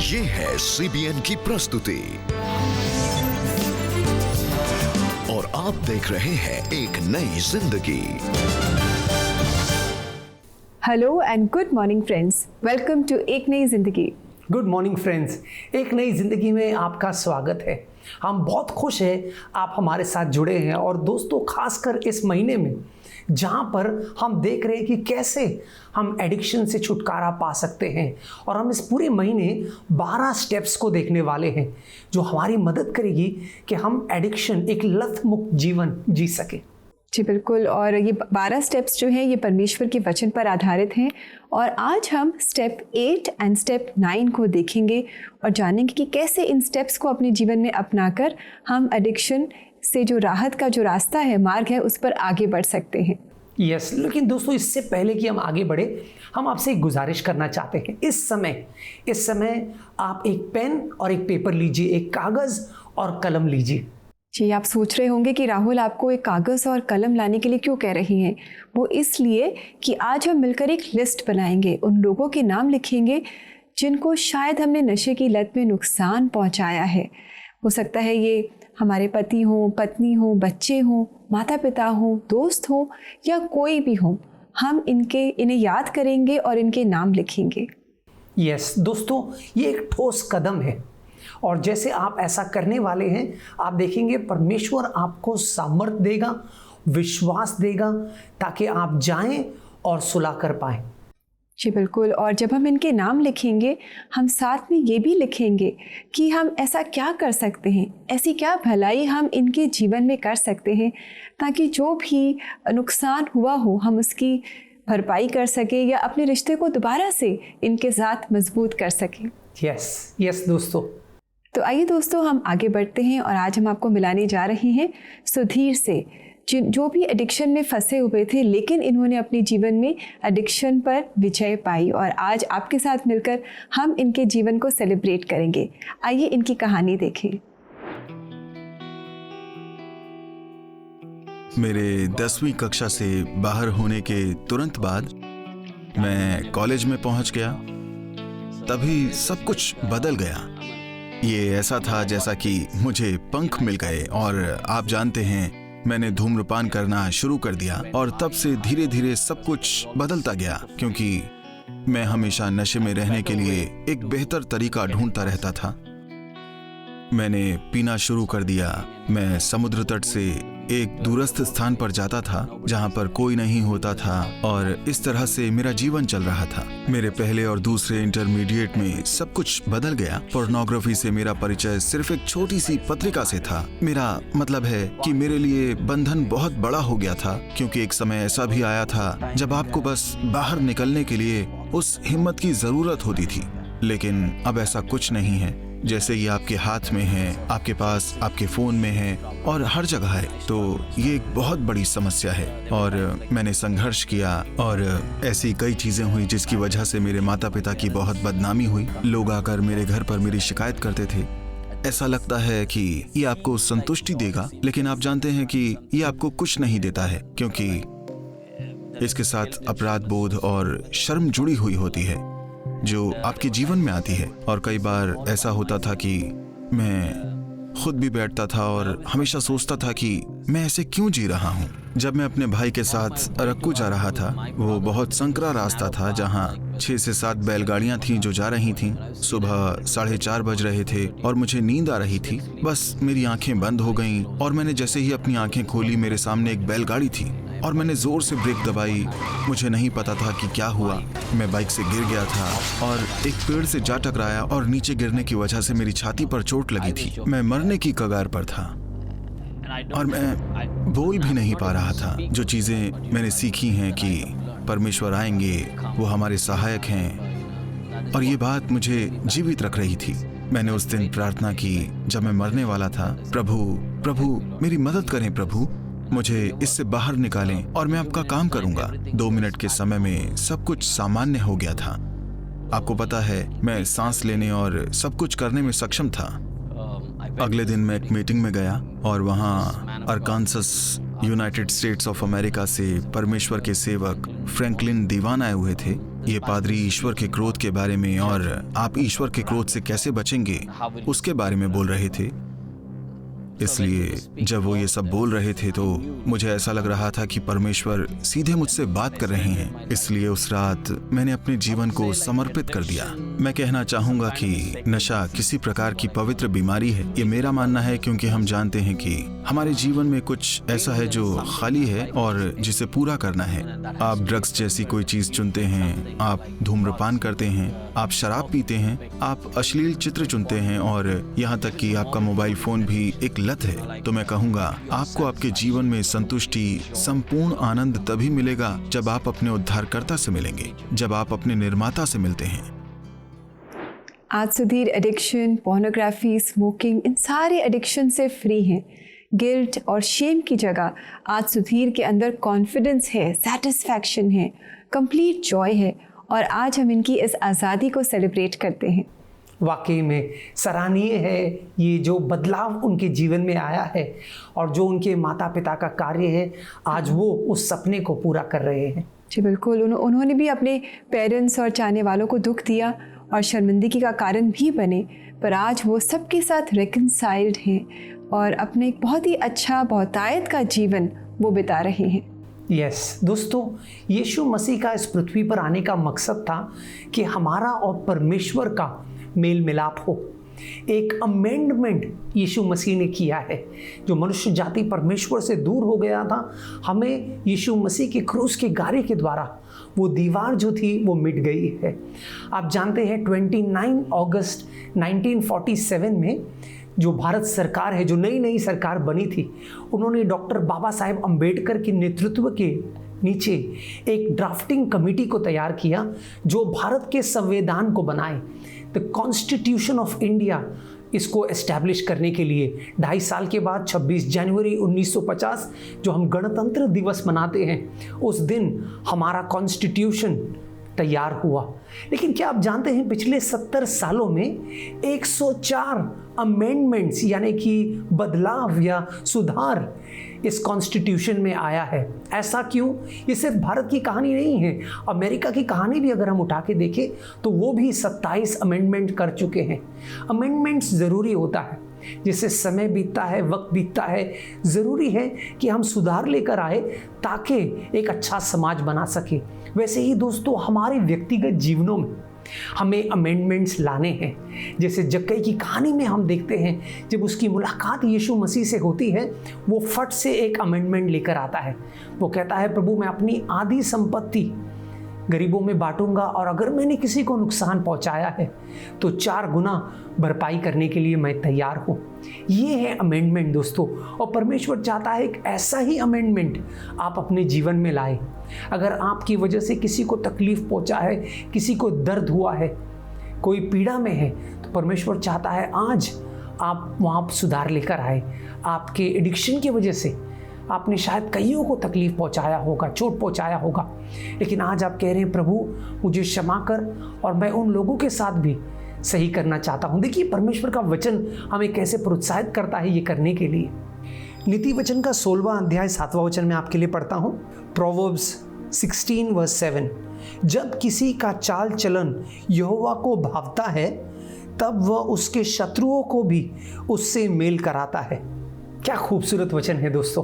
ये है CBN की प्रस्तुति और आप देख रहे हैं एक नई जिंदगी। Hello and good morning friends, welcome to एक नई जिंदगी। गुड मॉर्निंग फ्रेंड्स, एक नई जिंदगी में आपका स्वागत है। हम बहुत खुश हैं आप हमारे साथ जुड़े हैं। और दोस्तों, खासकर इस महीने में जहाँ पर हम देख रहे हैं कि कैसे हम एडिक्शन से छुटकारा पा सकते हैं, और हम इस पूरे महीने 12 स्टेप्स को देखने वाले हैं जो हमारी मदद करेगी कि हम एडिक्शन, एक लत मुक्त जीवन जी सके। जी बिल्कुल, और ये 12 स्टेप्स जो हैं ये परमेश्वर के वचन पर आधारित हैं। और आज हम स्टेप 8 एंड स्टेप 9 को देखेंगे और जानेंगे कि कैसे इन स्टेप्स को अपने जीवन में अपनाकर हम एडिक्शन से जो राहत का जो रास्ता है, मार्ग है, उस पर आगे बढ़ सकते हैं। यस, लेकिन दोस्तों, इससे पहले कि हम आगे बढ़े, हम आपसे एक गुजारिश करना चाहते हैं। इस समय आप एक पेन और एक पेपर लीजिए, एक कागज़ और कलम लीजिए। जी, आप सोच रहे होंगे कि राहुल आपको एक कागज़ और कलम लाने के लिए क्यों कह रही हैं। वो इसलिए कि आज हम मिलकर एक लिस्ट बनाएंगे, उन लोगों के नाम लिखेंगे जिनको शायद हमने नशे की लत में नुकसान पहुंचाया है। हो सकता है ये हमारे पति हों, पत्नी हों, बच्चे हों, माता पिता हों, दोस्त हों या कोई भी हो। हम इन्हें याद करेंगे और इनके नाम लिखेंगे। यस दोस्तों, ये एक ठोस कदम है, और जैसे आप ऐसा करने वाले हैं, आप देखेंगे परमेश्वर आपको सामर्थ देगा, विश्वास देगा, ताकि आप जाएं और सुलह कर पाएं। जी बिल्कुल, और जब हम इनके नाम लिखेंगे, हम साथ में ये भी लिखेंगे कि हम ऐसा क्या कर सकते हैं, ऐसी क्या भलाई हम इनके जीवन में कर सकते हैं, ताकि जो भी नुकसान हुआ हो हम उसकी भरपाई कर सकें या अपने रिश्ते को दोबारा से इनके साथ मजबूत कर सकें। यस दोस्तों। तो आइए दोस्तों, हम आगे बढ़ते हैं और आज हम आपको मिलाने जा रहे हैं सुधीर से, जो भी एडिक्शन में फंसे हुए थे, लेकिन इन्होंने अपने जीवन में एडिक्शन पर विजय पाई। और आज आपके साथ मिलकर हम इनके जीवन को सेलिब्रेट करेंगे। आइए इनकी कहानी देखें। मेरे 10वीं कक्षा से बाहर होने के तुरंत बाद मैं कॉलेज में पहुंच गया। तभी सब कुछ बदल गया। ये ऐसा था जैसा कि मुझे पंख मिल गए, और आप जानते हैं मैंने धूम्रपान करना शुरू कर दिया। और तब से धीरे धीरे सब कुछ बदलता गया, क्योंकि मैं हमेशा नशे में रहने के लिए एक बेहतर तरीका ढूंढता रहता था। मैंने पीना शुरू कर दिया। मैं समुद्र तट से एक दूरस्थ स्थान पर जाता था जहां पर कोई नहीं होता था, और इस तरह से मेरा जीवन चल रहा था। मेरे पहले और दूसरे इंटरमीडिएट में सब कुछ बदल गया। पोर्नोग्राफी से मेरा परिचय सिर्फ एक छोटी सी पत्रिका से था। मेरा मतलब है कि मेरे लिए बंधन बहुत बड़ा हो गया था, क्योंकि एक समय ऐसा भी आया था जब आपको बस बाहर निकलने के लिए उस हिम्मत की जरूरत होती थी। लेकिन अब ऐसा कुछ नहीं है। जैसे ये आपके हाथ में है, आपके पास, आपके फोन में है और हर जगह है। तो ये एक बहुत बड़ी समस्या है, और मैंने संघर्ष किया, और ऐसी कई चीजें हुई जिसकी वजह से मेरे माता पिता की बहुत बदनामी हुई। लोग आकर मेरे घर पर मेरी शिकायत करते थे। ऐसा लगता है कि ये आपको संतुष्टि देगा, लेकिन आप जानते हैं कि ये आपको कुछ नहीं देता है, क्योंकि इसके साथ अपराध बोध और शर्म जुड़ी हुई होती है जो आपके जीवन में आती है। और कई बार ऐसा होता था कि मैं खुद भी बैठता था और हमेशा सोचता था कि मैं ऐसे क्यों जी रहा हूँ। जब मैं अपने भाई के साथ अरक्कू जा रहा था, वो बहुत संकरा रास्ता था जहाँ 6 से 7 बैलगाड़ियाँ थीं जो जा रही थीं। सुबह 4:30 बज रहे थे और मुझे नींद आ रही थी। बस मेरी आंखें बंद हो गईं, और मैंने जैसे ही अपनी आंखें खोली, मेरे सामने एक बैलगाड़ी थी और मैंने जोर से ब्रेक दबाई। मुझे नहीं पता था कि क्या हुआ। मैं बाइक से गिर गया था और एक पेड़ से जा टकराया, और नीचे गिरने की वजह से मेरी छाती पर चोट लगी थी। मैं मरने की कगार पर था और मैं बोल भी नहीं पा रहा था। जो चीजें मैंने सीखी हैं कि परमेश्वर आएंगे, वो हमारे सहायक हैं, और ये बात मुझे जीवित रख रही थी। मैंने उस दिन प्रार्थना की जब मैं मरने वाला था, प्रभु मेरी मदद करें, प्रभु मुझे इससे बाहर निकालें और मैं आपका काम करूंगा। 2 मिनट के समय में सब कुछ सामान्य हो गया था। आपको पता है, मैं सांस लेने और सब कुछ करने में सक्षम था। अगले दिन मैं एक मीटिंग में गया और वहाँ अरकानसस यूनाइटेड स्टेट्स ऑफ अमेरिका से परमेश्वर के सेवक फ्रैंकलिन दीवान आए हुए थे। ये पादरी ईश्वर के क्रोध के बारे में और आप ईश्वर के क्रोध से कैसे बचेंगे उसके बारे में बोल रहे थे। इसलिए जब वो ये सब बोल रहे थे तो मुझे ऐसा लग रहा था कि परमेश्वर सीधे मुझसे बात कर रहे हैं। इसलिए उस रात मैंने अपने जीवन को समर्पित कर दिया। मैं कहना चाहूँगा कि नशा किसी प्रकार की पवित्र बीमारी है, ये मेरा मानना है, क्योंकि हम जानते हैं कि हमारे जीवन में कुछ ऐसा है जो खाली है और जिसे पूरा करना है। आप ड्रग्स जैसी कोई चीज़ चुनते हैं, आप धूम्रपान करते हैं, आप शराब पीते हैं, आप अश्लील चित्र चुनते हैं और यहाँ तक कि आपका मोबाइल फ़ोन भी एक लत है। तो मैं कहूँगा आपको आपके जीवन में संतुष्टि, संपूर्ण आनंद तभी मिलेगा जब आप अपने उद्धारकर्ता से मिलेंगे, जब आप अपने निर्माता से मिलते हैं। आज सुधीर एडिक्शन, पोर्नोग्राफी, स्मोकिंग, इन सारे एडिक्शन से फ्री हैं। गिल्ट और शेम की जगह आज सुधीर के अंदर कॉन्फिडेंस है, सेटिस्फैक्शन है, कंप्लीट जॉय है और आज हम इनकी इस आज़ादी को सेलिब्रेट करते हैं। वाकई में सराहनीय है ये जो बदलाव उनके जीवन में आया है और जो उनके माता पिता का कार्य है, आज वो उस सपने को पूरा कर रहे हैं। जी बिल्कुल, उन्होंने भी अपने पेरेंट्स और चाहने वालों को दुख दिया और शर्मिंदगी का कारण भी बने, पर आज वो सबके साथ रिकन्साइल्ड हैं और अपने एक बहुत ही अच्छा बहुतायत का जीवन वो बिता रहे हैं। यस दोस्तों, यीशु मसीह का इस पृथ्वी पर आने का मकसद था कि हमारा और परमेश्वर का मेल मिलाप हो। एक अमेंडमेंट यीशु मसीह ने किया है। जो मनुष्य जाति परमेश्वर से दूर हो गया था, हमें यीशु मसीह के क्रूस के गारे के द्वारा वो दीवार जो थी वो मिट गई है। आप जानते हैं 29 अगस्त 1947 में जो भारत सरकार है, जो नई सरकार बनी थी, उन्होंने डॉक्टर बाबा साहेब अम्बेडकर के नेतृत्व के नीचे एक ड्राफ्टिंग कमेटी को तैयार किया जो भारत के संविधान को बनाए, द कॉन्स्टिट्यूशन ऑफ इंडिया, इसको एस्टैब्लिश करने के लिए 2.5 साल के बाद 26 जनवरी 1950 जो हम गणतंत्र दिवस मनाते हैं, उस दिन हमारा कॉन्स्टिट्यूशन तैयार हुआ। लेकिन क्या आप जानते हैं पिछले 70 सालों में 104 अमेंडमेंट्स यानी कि बदलाव या सुधार इस कॉन्स्टिट्यूशन में आया है। ऐसा क्यों? ये सिर्फ भारत की कहानी नहीं है, अमेरिका की कहानी भी अगर हम उठा के देखें तो वो भी 27 अमेंडमेंट कर चुके हैं। अमेंडमेंट्स ज़रूरी होता है, जिससे समय बीतता है, वक्त बीतता है, ज़रूरी है कि हम सुधार लेकर आए ताकि एक अच्छा समाज बना सके। वैसे ही दोस्तों, हमारे व्यक्तिगत जीवनों में हमें अमेंडमेंट्स लाने हैं। जैसे जक्कई की कहानी में हम देखते हैं, जब उसकी मुलाकात यीशु मसीह से होती है, वो फट से एक अमेंडमेंट लेकर आता है। वो कहता है, प्रभु मैं अपनी आधी संपत्ति गरीबों में बांटूंगा और अगर मैंने किसी को नुकसान पहुंचाया है तो 4 गुना भरपाई करने के लिए मैं तैयार हूँ। ये है अमेंडमेंट दोस्तों, और परमेश्वर चाहता है एक ऐसा ही अमेंडमेंट आप अपने जीवन में लाए। अगर आपकी वजह से किसी को तकलीफ पहुंचा है, किसी को दर्द हुआ है, कोई पीड़ा में है, तो परमेश्वर चाहता है आज आप वहाँ सुधार लेकर आए। आपके एडिक्शन की वजह से आपने शायद कईयों को तकलीफ पहुंचाया होगा, चोट पहुंचाया होगा, लेकिन आज आप कह रहे हैं, प्रभु मुझे क्षमा कर और मैं उन लोगों के साथ भी सही करना चाहता हूं। देखिए परमेश्वर का वचन हमें कैसे प्रोत्साहित करता है ये करने के लिए। नीति वचन का 16वां अध्याय 7वां वचन में आपके लिए पढ़ता हूं। प्रोवर्ब्स 16:7, जब किसी का चाल चलन यहोवा को भावता है तब वह उसके शत्रुओं को भी उससे मेल कराता है। क्या खूबसूरत वचन है दोस्तों।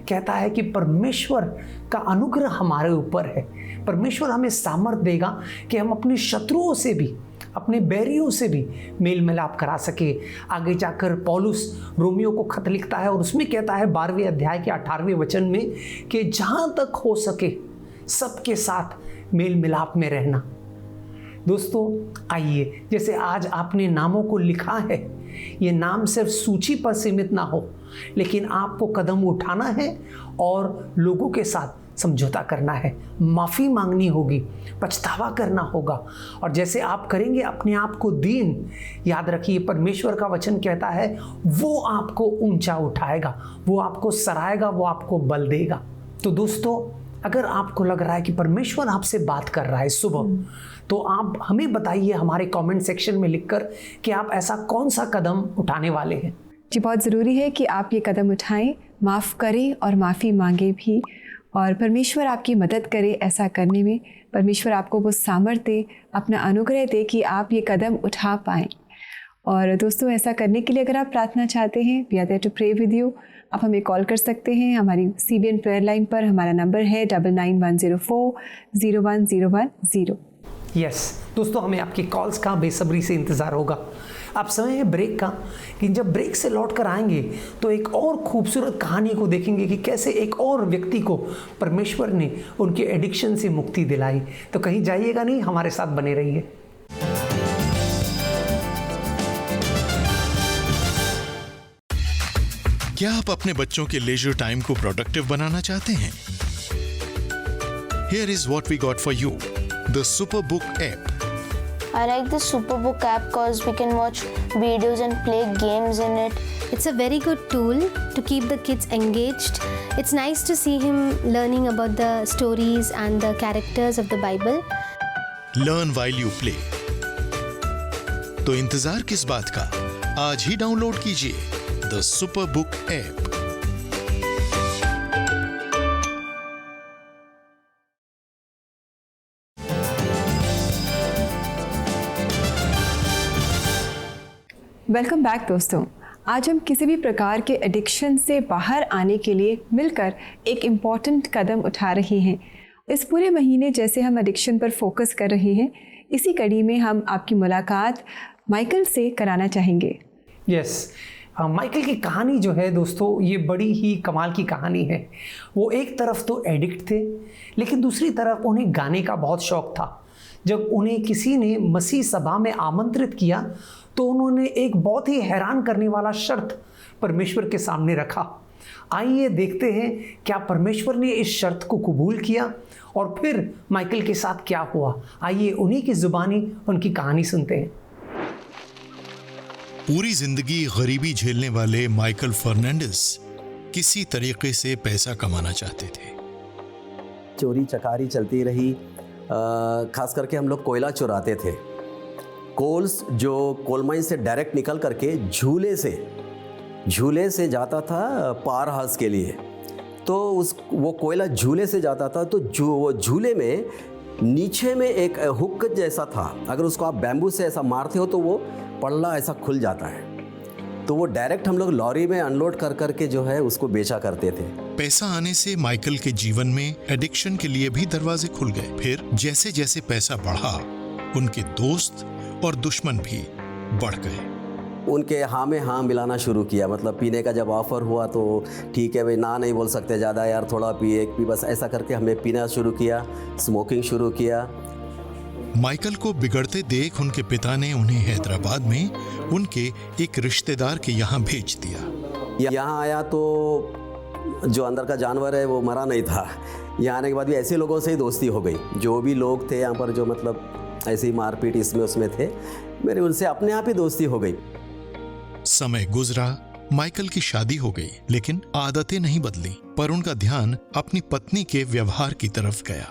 कहता है कि परमेश्वर का अनुग्रह हमारे ऊपर है। परमेश्वर हमें सामर्थ देगा कि हम अपने शत्रुओं से भी, अपने बैरियों से भी मेल मिलाप करा सके। आगे जाकर पौलुस रोमियो को खत लिखता है और उसमें कहता है 12वें अध्याय के 18वें वचन में कि जहाँ तक हो सके सबके साथ मेल मिलाप में रहना। दोस्तों आइए, जैसे आज आपने नामों को लिखा है, ये नाम सिर्फ सूची पर सीमित ना हो, लेकिन आपको कदम उठाना है और लोगों के साथ समझौता करना है, माफ़ी मांगनी होगी, पछतावा करना होगा। और जैसे आप करेंगे अपने आप को दीन, याद रखिए परमेश्वर का वचन कहता है वो आपको ऊंचा उठाएगा, वो आपको सराहेगा, वो आपको बल देगा। तो दोस्तों अगर आपको लग रहा है कि परमेश्वर आपसे बात कर रहा है सुबह, तो आप हमें बताइए हमारे कमेंट सेक्शन में लिखकर कि आप ऐसा कौन सा कदम उठाने वाले हैं। जी बहुत ज़रूरी है कि आप ये कदम उठाएं। माफ़ करें और माफ़ी मांगे भी, और परमेश्वर आपकी मदद करे ऐसा करने में। परमेश्वर आपको वो सामर्थ्य दे, अपना अनुग्रह दे कि आप ये कदम उठा पाएँ। और दोस्तों, ऐसा करने के लिए अगर आप प्रार्थना चाहते हैं, we are there to pray with you. आप हमें कॉल कर सकते हैं हमारी CBN प्रेयर लाइन पर। हमारा नंबर है 9910401010। यस दोस्तों, हमें आपकी कॉल्स का बेसब्री से इंतज़ार होगा। अब समय है ब्रेक का, कि जब ब्रेक से लौट कर आएंगे तो एक और खूबसूरत कहानी को देखेंगे कि कैसे एक और व्यक्ति को परमेश्वर ने उनके एडिक्शन से मुक्ति दिलाई। तो कहीं जाइएगा नहीं, हमारे साथ बने रहिए। क्या आप अपने बच्चों के लेजर टाइम को प्रोडक्टिव बनाना चाहते हैं? Here is what we got for you, the Superbook app. I like the Superbook app because we can watch videos and play games in it. It's a very good tool to keep the kids engaged. It's nice to see him learning about the stories and the characters of the Bible. Learn while you play. तो इंतजार किस बात का? आज ही download कीजिए The Superbook app. Welcome back दोस्तों। आज हम किसी भी प्रकार के एडिक्शन से बाहर आने के लिए मिलकर एक इम्पॉर्टेंट कदम उठा रहे हैं। इस पूरे महीने जैसे हम एडिक्शन पर फोकस कर रहे हैं, इसी कड़ी में हम आपकी मुलाकात माइकल से कराना चाहेंगे। यस, माइकल की कहानी जो है दोस्तों, ये बड़ी ही कमाल की कहानी है। वो एक तरफ तो एडिक्ट थे, लेकिन दूसरी तरफ उन्हें गाने का बहुत शौक़ था। जब उन्हें किसी ने मसीह सभा में आमंत्रित किया तो उन्होंने एक बहुत ही हैरान करने वाला शर्त परमेश्वर के सामने रखा। आइए देखते हैं क्या परमेश्वर ने इस शर्त को कबूल किया और फिर माइकल के साथ क्या हुआ। आइए उन्हीं की ज़ुबानी उनकी कहानी सुनते हैं। पूरी जिंदगी गरीबी झेलने वाले माइकल फर्नांडिस किसी तरीके से पैसा कमाना चाहते थे। चोरी चकारी चलती रही। खास करके हम लोग कोयला चुराते थे। कोल्स जो कोल माइन से डायरेक्ट निकल करके झूले से जाता था पावर हाउस के लिए। तो वो कोयला झूले से जाता था, तो वो झूले में नीचे में एक हुक जैसा था। अगर उसको आप बैम्बू से ऐसा मारते हो तो वो पल्ला ऐसा खुल जाता है। तो वो डायरेक्ट हम लोग लॉरी में अनलोड कर करके जो है उसको बेचा करते थे। पैसा आने से माइकल के जीवन में एडिक्शन के लिए भी दरवाजे खुल गए। फिर जैसे जैसे पैसा बढ़ा, उनके दोस्त और दुश्मन भी बढ़ गए। उनके हाँ में हाँ मिलाना शुरू किया। मतलब पीने का जब ऑफ़र हुआ तो ठीक है भाई, ना नहीं बोल सकते ज़्यादा, यार थोड़ा पिए एक पी, बस ऐसा करके हमने पीना शुरू किया, स्मोकिंग शुरू किया। माइकल को बिगड़ते देख उनके पिता ने उन्हें हैदराबाद में उनके एक रिश्तेदार के यहाँ भेज दिया। यहाँ आया तो जो अंदर का जानवर है वो मरा नहीं था। यहाँ आने के बाद भी ऐसे लोगों से ही दोस्ती हो गई। जो भी लोग थे यहाँ पर जो मतलब ऐसी मारपीट इसमें उसमें थे, मेरे उनसे अपने आप ही दोस्ती हो गई। समय गुजरा, माइकल की शादी हो गई, लेकिन आदतें नहीं बदली, पर उनका ध्यान अपनी पत्नी के व्यवहार की तरफ गया।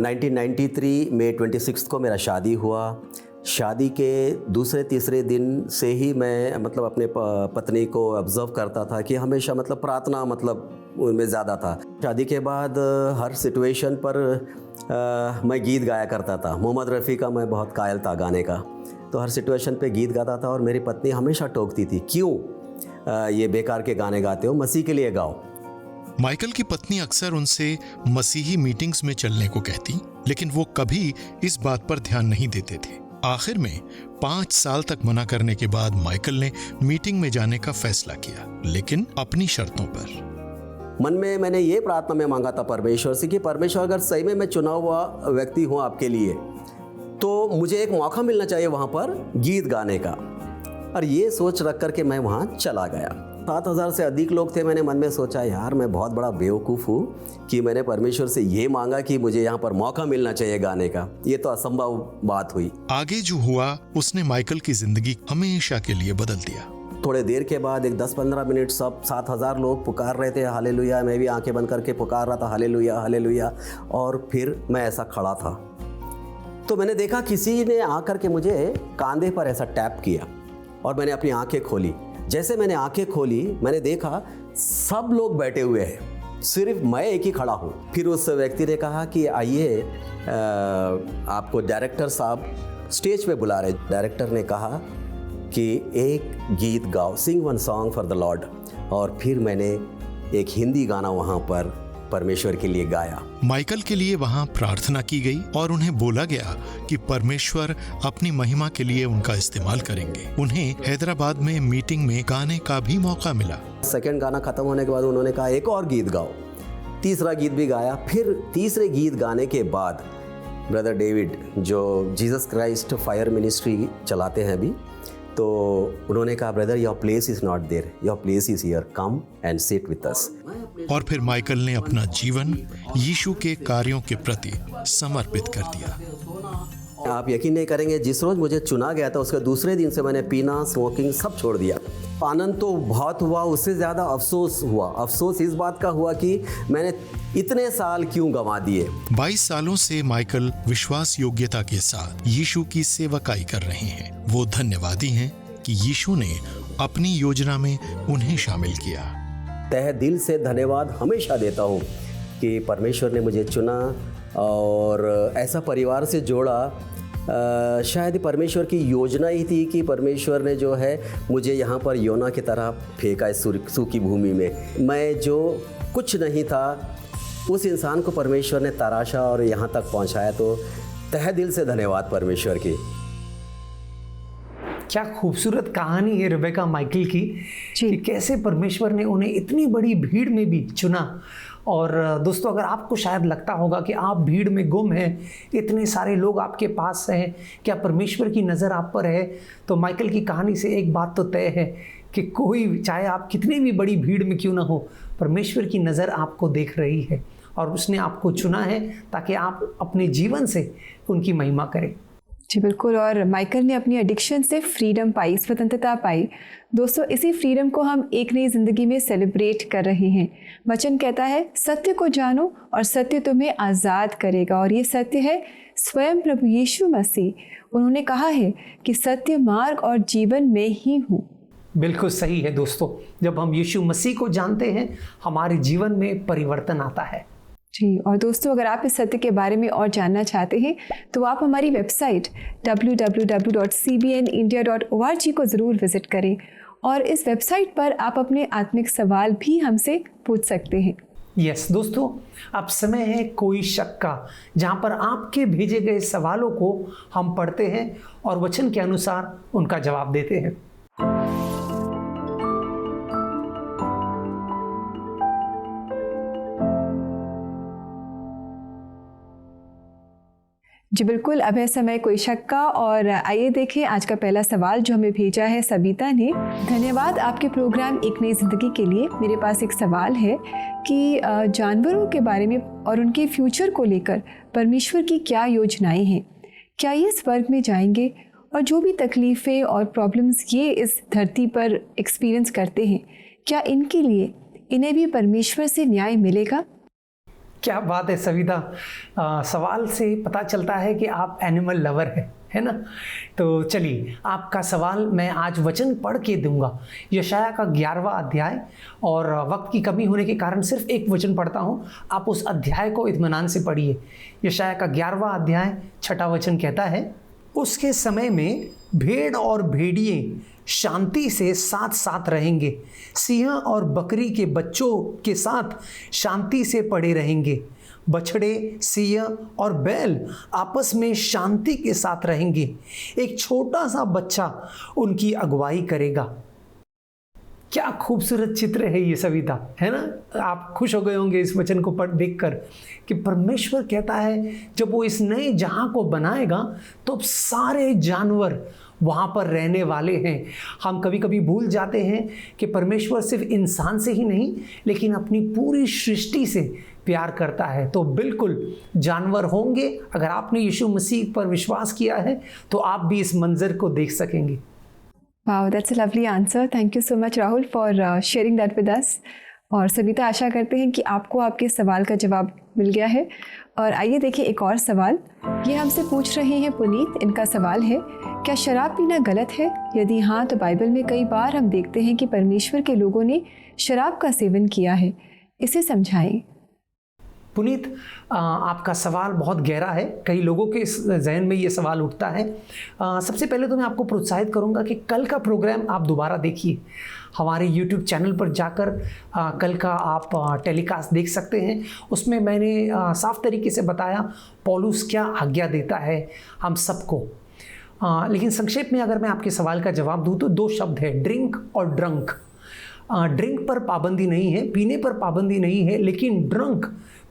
1993 में 26 को मेरा शादी हुआ। शादी के दूसरे तीसरे दिन से ही मैं मतलब अपने पत्नी को ऑब्जर्व करता था कि हमेशा मतलब प्रार्थना मतलब उनमें ज़्यादा था। शादी के बाद हर सिचुएशन पर मैं गीत गाया करता था। मोहम्मद रफ़ी का मैं बहुत कायल था गाने का, तो हर सिचुएशन पे गीत गाता था और मेरी पत्नी हमेशा टोकती थी, क्यों ये बेकार के गाने गाते हो, मसीह के लिए गाओ। माइकल की पत्नी अक्सर उनसे मसीही मीटिंग्स में चलने को कहती, लेकिन वो कभी इस बात पर ध्यान नहीं देते थे। आखिर में 5 साल तक मना करने के बाद माइकल ने मीटिंग में जाने का फैसला किया, लेकिन अपनी शर्तों पर। मन में मैंने ये प्रार्थना में मांगा था परमेश्वर से कि परमेश्वर अगर सही में मैं चुना हुआ व्यक्ति हूँ आपके लिए, तो मुझे एक मौका मिलना चाहिए वहाँ पर गीत गाने का। और ये सोच रख कर के मैं वहाँ चला गया। 7,000 से अधिक लोग थे। मैंने मन में सोचा यार मैं बहुत बड़ा बेवकूफ़ हूँ कि मैंने परमेश्वर से ये मांगा कि मुझे यहाँ पर मौका मिलना चाहिए गाने का। ये तो असंभव बात हुई। आगे जो हुआ उसने माइकल की जिंदगी हमेशा के लिए बदल दिया। थोड़े देर के बाद एक 10-15 मिनट सब 7,000 लोग पुकार रहे थे हालेलुया। मैं भी आंखें बंद करके पुकार रहा था हालेलुया हालेलुया। और फिर मैं ऐसा खड़ा था तो मैंने देखा किसी ने आकर के मुझे कंधे पर ऐसा टैप किया और मैंने अपनी आंखें खोली। जैसे मैंने आंखें खोली मैंने देखा सब लोग बैठे हुए हैं, सिर्फ मैं एक ही खड़ा हूँ। फिर उस व्यक्ति ने कहा कि आइए, आपको डायरेक्टर साहब स्टेज पे बुला रहे। डायरेक्टर ने कहा कि एक गीत गाओ, sing one song for the lord. और फिर मैंने एक हिंदी गाना वहाँ पर परमेश्वर के लिए गाया। माइकल के लिए वहाँ प्रार्थना की गई और उन्हें बोला गया कि परमेश्वर अपनी महिमा के लिए उनका इस्तेमाल करेंगे। उन्हें हैदराबाद में मीटिंग में गाने का भी मौका मिला। सेकंड गाना खत्म होने के बाद उन्होंने कहा एक और गीत गाओ। तीसरा गीत भी गाया। फिर तीसरे गीत गाने के बाद ब्रदर डेविड, जो जीसस क्राइस्ट फायर मिनिस्ट्री चलाते हैं अभी, तो उन्होंने कहा brother your place is not there, your place is here, come and sit with us. और फिर माइकल ने अपना जीवन यीशु के कार्यों के प्रति समर्पित कर दिया। आप यकीन नहीं करेंगे, जिस रोज़ मुझे चुना गया था उसके दूसरे दिन से मैंने पीना, स्मोकिंग सब छोड़ दिया। आनंद तो बहुत हुआ, उससे ज़्यादा अफसोस हुआ। अफसोस इस बात का हुआ कि मैंने इतने साल क्यों गंवा दिए। 22 सालों से माइकल विश्वास योग्यता के साथ यीशु की सेवकाई कर रहे हैं। वो धन्यवादी हैं कि यीशु ने अपनी योजना में उन्हें शामिल किया। तहे दिल से धन्यवाद हमेशा देता हूँ कि परमेश्वर ने मुझे चुना और ऐसा परिवार से जोड़ा। शायद परमेश्वर की योजना ही थी कि परमेश्वर ने जो है मुझे यहाँ पर योना की तरह फेंका इस सूखी भूमि में। मैं जो कुछ नहीं था उस इंसान को परमेश्वर ने तराशा और यहाँ तक पहुँचाया। तो तहे दिल से धन्यवाद परमेश्वर की। क्या खूबसूरत कहानी है रेबेका माइकल की कि कैसे परमेश्वर ने उन्हें इतनी बड़ी भीड़ में भी चुना। और दोस्तों, अगर आपको शायद लगता होगा कि आप भीड़ में गुम हैं, इतने सारे लोग आपके पास हैं, क्या परमेश्वर की नज़र आप पर है, तो माइकल की कहानी से एक बात तो तय है कि कोई, चाहे आप कितनी भी बड़ी भीड़ में क्यों ना हो, परमेश्वर की नज़र आपको देख रही है और उसने आपको चुना है ताकि आप अपने जीवन से उनकी महिमा करें। जी बिल्कुल। और माइकल ने अपनी एडिक्शन से फ्रीडम पाई, स्वतंत्रता पाई। दोस्तों, इसी फ्रीडम को हम एक नई ज़िंदगी में सेलिब्रेट कर रहे हैं। वचन कहता है, सत्य को जानो और सत्य तुम्हें आज़ाद करेगा। और ये सत्य है स्वयं प्रभु यीशु मसीह। उन्होंने कहा है कि सत्य, मार्ग और जीवन में ही हूँ। बिल्कुल सही है दोस्तों, जब हम यीशु मसीह को जानते हैं हमारे जीवन में परिवर्तन आता है। जी, और दोस्तों, अगर आप इस सत्य के बारे में और जानना चाहते हैं तो आप हमारी वेबसाइट www.cbnindia.org को ज़रूर विज़िट करें और इस वेबसाइट पर आप अपने आत्मिक सवाल भी हमसे पूछ सकते हैं। यस दोस्तों, अब समय है कोई शक का, जहाँ पर आपके भेजे गए सवालों को हम पढ़ते हैं और वचन के अनुसार उनका जवाब देते हैं। जी बिल्कुल, अब है समय कोई शक का और आइए देखें आज का पहला सवाल जो हमें भेजा है सबिता ने। धन्यवाद आपके प्रोग्राम एक नई ज़िंदगी के लिए। मेरे पास एक सवाल है कि जानवरों के बारे में और उनके फ्यूचर को लेकर परमेश्वर की क्या योजनाएं हैं? क्या ये स्वर्ग में जाएंगे? और जो भी तकलीफ़ें और प्रॉब्लम्स ये इस धरती पर एक्सपीरियंस करते हैं, क्या इनके लिए इन्हें भी परमेश्वर से न्याय मिलेगा? क्या बात है सविता, सवाल से पता चलता है कि आप एनिमल लवर हैं, है ना। तो चलिए, आपका सवाल मैं आज वचन पढ़ के दूंगा। यशाया का 11वां अध्याय, और वक्त की कमी होने के कारण सिर्फ एक वचन पढ़ता हूं, आप उस अध्याय को इत्मीनान से पढ़िए। यशाया का 11वां अध्याय 6वां वचन कहता है, उसके समय में भेड़ और भेड़िए शांति से साथ साथ रहेंगे, सिंह और बकरी के बच्चों के साथ शांति से पड़े रहेंगे, बछड़े, सिंह और बैल आपस में शांति के साथ रहेंगे, एक छोटा सा बच्चा उनकी अगुवाई करेगा। क्या खूबसूरत चित्र है ये सविता, है ना। आप खुश हो गए होंगे इस वचन को पढ़ देखकर कि परमेश्वर कहता है जब वो इस नए जहां को बनाएगा तो अब सारे जानवर वहाँ पर रहने वाले हैं। हम कभी कभी भूल जाते हैं कि परमेश्वर सिर्फ इंसान से ही नहीं लेकिन अपनी पूरी सृष्टि से प्यार करता है। तो बिल्कुल जानवर होंगे। अगर आपने यीशु मसीह पर विश्वास किया है तो आप भी इस मंजर को देख सकेंगे। Wow, that's a lovely answer. Thank you so much, Rahul, for sharing that with us. और सविता, आशा करते हैं कि आपको आपके सवाल का जवाब मिल गया है। और आइए देखिए एक और सवाल। ये हमसे पूछ रहे हैं पुनीत। इनका सवाल है क्या शराब पीना गलत है? यदि हाँ, तो बाइबल में कई बार हम देखते हैं कि परमेश्वर के लोगों ने शराब का सेवन किया है। इसे समझाएं। पुनीत, आपका सवाल बहुत गहरा है। कई लोगों के जहन में ये सवाल उठता है। सबसे पहले तो मैं आपको प्रोत्साहित करूंगा कि कल का प्रोग्राम आप दोबारा देखिए। हमारे YouTube चैनल पर जाकर कल का आप टेलीकास्ट देख सकते हैं। उसमें मैंने साफ तरीके से बताया पौलुस क्या आज्ञा देता है हम सबको। लेकिन संक्षेप में अगर मैं आपके सवाल का जवाब दूं तो 2 शब्द है, ड्रिंक और ड्रंक। ड्रिंक पर पाबंदी नहीं है, पीने पर पाबंदी नहीं है, लेकिन ड्रंक,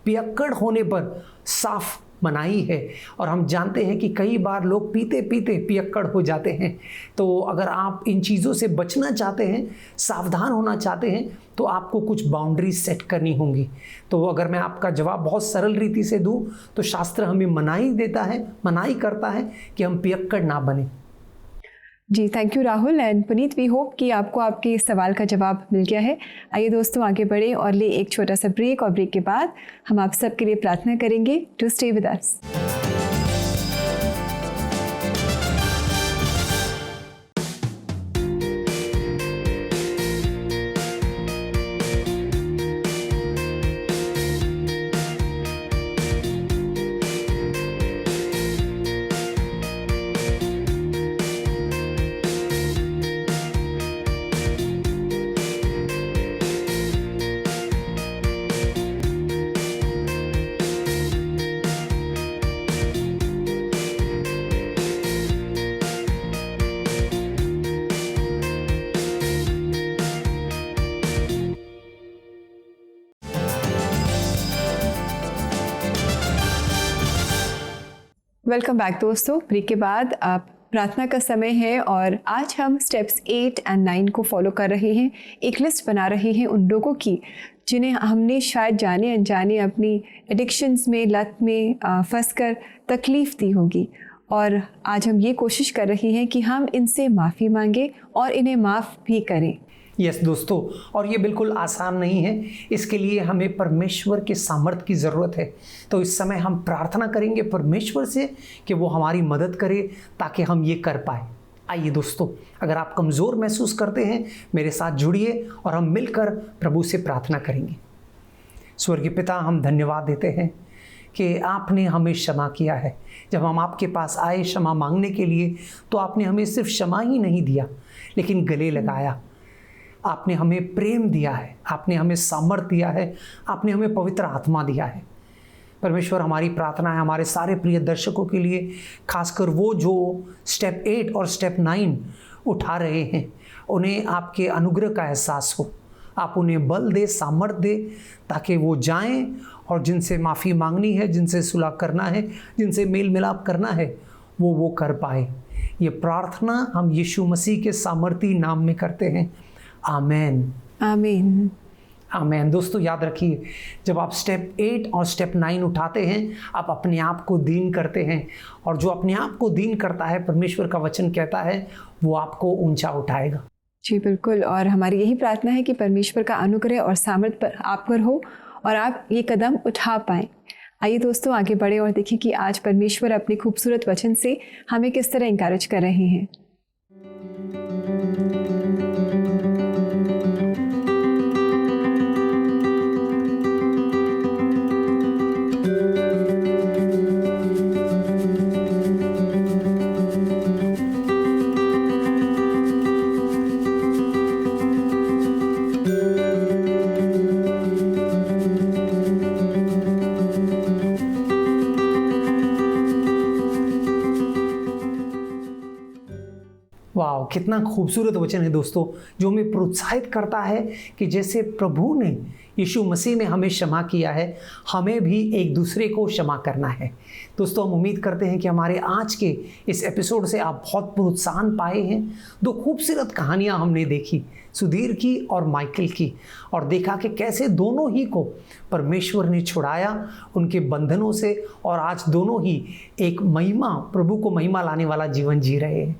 पियक्कड़ होने पर साफ मनाही है। और हम जानते हैं कि कई बार लोग पीते पीते पियक्कड़ हो जाते हैं। तो अगर आप इन चीज़ों से बचना चाहते हैं, सावधान होना चाहते हैं, तो आपको कुछ बाउंड्रीज सेट करनी होंगी। तो अगर मैं आपका जवाब बहुत सरल रीति से दूं तो शास्त्र हमें मनाही करता है कि हम पियक्कड़ ना बने। जी, thank you Rahul and Puneet. We hope कि आपको आपके इस सवाल का जवाब मिल गया है। आइए दोस्तों आगे बढ़े और ले एक छोटा सा ब्रेक, और ब्रेक के बाद हम आप सबके लिए प्रार्थना करेंगे। To stay with us. Welcome back दोस्तों। ब्रेक के बाद आप प्रार्थना का समय है और आज हम स्टेप्स 8 और 9 को फॉलो कर रहे हैं। एक लिस्ट बना रहे हैं उन लोगों की जिन्हें हमने शायद जाने अनजाने अपनी एडिक्शंस में, लत में फंस कर तकलीफ़ दी होगी। और आज हम ये कोशिश कर रहे हैं कि हम इनसे माफ़ी मांगें और इन्हें माफ़ भी करें। यस दोस्तों, और ये बिल्कुल आसान नहीं है। इसके लिए हमें परमेश्वर के सामर्थ्य की ज़रूरत है। तो इस समय हम प्रार्थना करेंगे परमेश्वर से कि वो हमारी मदद करे ताकि हम ये कर पाए। आइए दोस्तों, अगर आप कमज़ोर महसूस करते हैं, मेरे साथ जुड़िए और हम मिलकर प्रभु से प्रार्थना करेंगे। स्वर्गीय पिता, हम धन्यवाद देते हैं कि आपने हमें क्षमा किया है। जब हम आपके पास आए क्षमा मांगने के लिए, तो आपने हमें सिर्फ क्षमा ही नहीं दिया, लेकिन गले लगाया। आपने हमें प्रेम दिया है, आपने हमें सामर्थ्य दिया है, आपने हमें पवित्र आत्मा दिया है। परमेश्वर, हमारी प्रार्थना है हमारे सारे प्रिय दर्शकों के लिए, खासकर वो जो स्टेप 8 और स्टेप 9 उठा रहे हैं, उन्हें आपके अनुग्रह का एहसास हो। आप उन्हें बल दे, सामर्थ्य दे, ताकि वो जाएं और जिनसे माफ़ी मांगनी है, जिनसे सुलह करना है, जिनसे मेल मिलाप करना है, वो कर पाए। ये प्रार्थना हम यीशु मसीह के सामर्थी नाम में करते हैं। आमेन, आमीन, आमेन। दोस्तों याद रखिए, जब आप स्टेप 8 और स्टेप 9 उठाते हैं, आप अपने आप को दीन करते हैं, और जो अपने आप को दीन करता है, परमेश्वर का वचन कहता है, वो आपको ऊंचा उठाएगा। जी बिल्कुल, और हमारी यही प्रार्थना है कि परमेश्वर का अनुग्रह और सामर्थ्य पर आप पर हो और आप ये कदम उठा पाएँ। आइए दोस्तों आगे बढ़े और देखिए कि आज परमेश्वर अपने खूबसूरत वचन से हमें किस तरह इंकरेज कर रहे हैं। वाह, कितना खूबसूरत वचन है दोस्तों, जो हमें प्रोत्साहित करता है कि जैसे प्रभु ने यीशु मसीह में हमें क्षमा किया है, हमें भी एक दूसरे को क्षमा करना है। दोस्तों, हम उम्मीद करते हैं कि हमारे आज के इस एपिसोड से आप बहुत प्रोत्साहन पाए हैं। 2 खूबसूरत कहानियां हमने देखी, सुधीर की और माइकल की, और देखा कि कैसे दोनों ही को परमेश्वर ने छुड़ाया उनके बंधनों से, और आज दोनों ही एक महिमा, प्रभु को महिमा लाने वाला जीवन जी रहे हैं।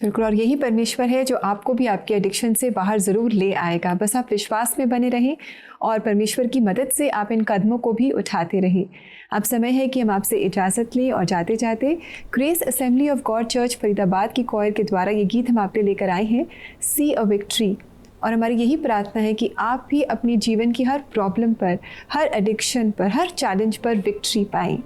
बिल्कुल, और यही परमेश्वर है जो आपको भी आपके एडिक्शन से बाहर ज़रूर ले आएगा। बस आप विश्वास में बने रहें और परमेश्वर की मदद से आप इन कदमों को भी उठाते रहें। अब समय है कि हम आपसे इजाज़त लें और जाते जाते grace assembly of God church Faridabad की कॉयर के द्वारा ये गीत हम आपके लेकर आए हैं, सी अ विक्ट्री। और हमारी यही प्रार्थना है कि आप भी अपने जीवन की हर प्रॉब्लम पर, हर एडिक्शन पर, हर चैलेंज पर विक्ट्री पाएँ।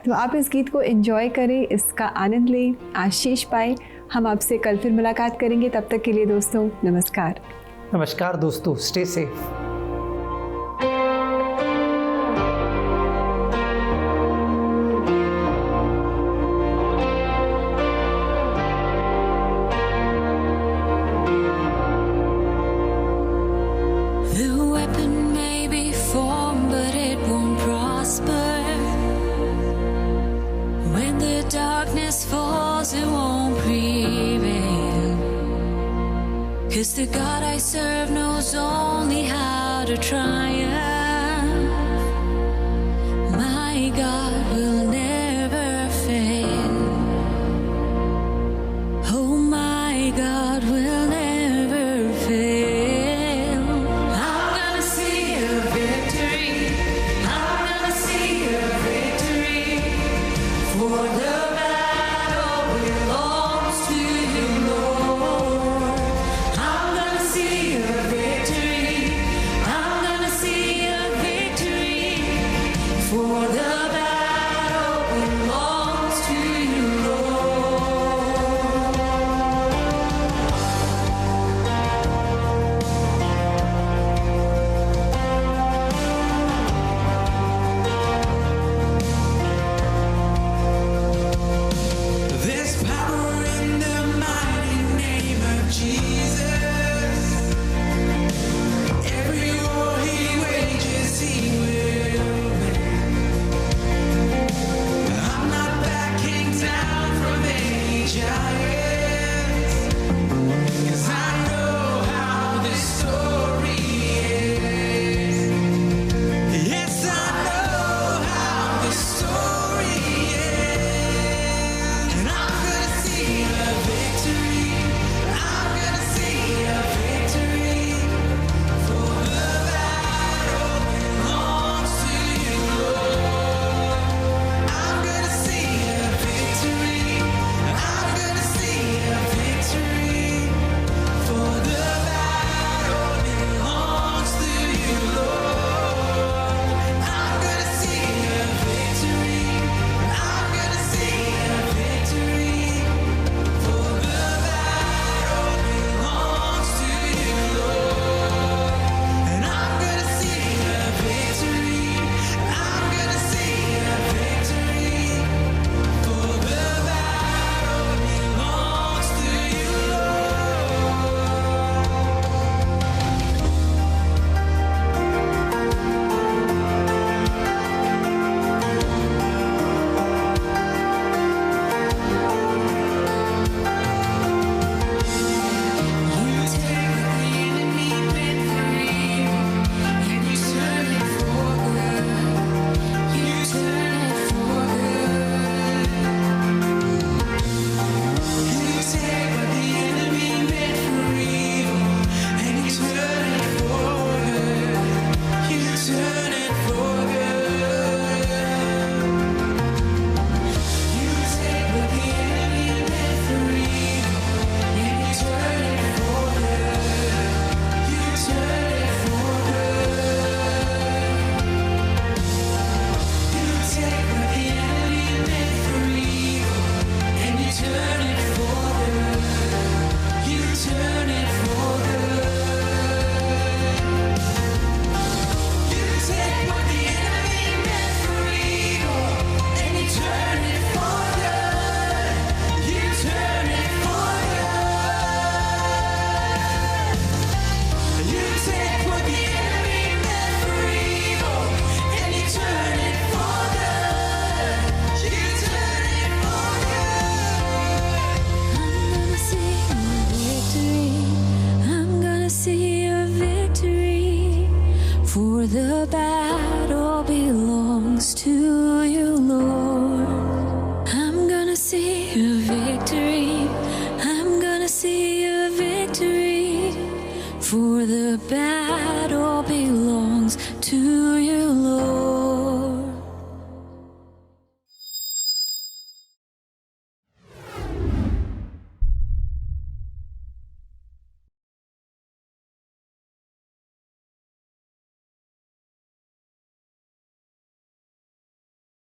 तो आप इस गीत को एंजॉय करें, इसका आनंद लें, आशीष पाएँ। हम आपसे कल फिर मुलाकात करेंगे। तब तक के लिए दोस्तों नमस्कार। नमस्कार दोस्तों, stay safe. Cause the God I serve knows only how to triumph. My God will never fail. Oh, my God will never fail. I'm gonna see a victory. I'm gonna see a victory. For the battle belongs to you, Lord. I'm gonna see a victory. I'm gonna see a victory. For the battle belongs to you, Lord. There's power in the mighty name of Jesus. Every war he wages, he will win. I'm not backing down from any giant.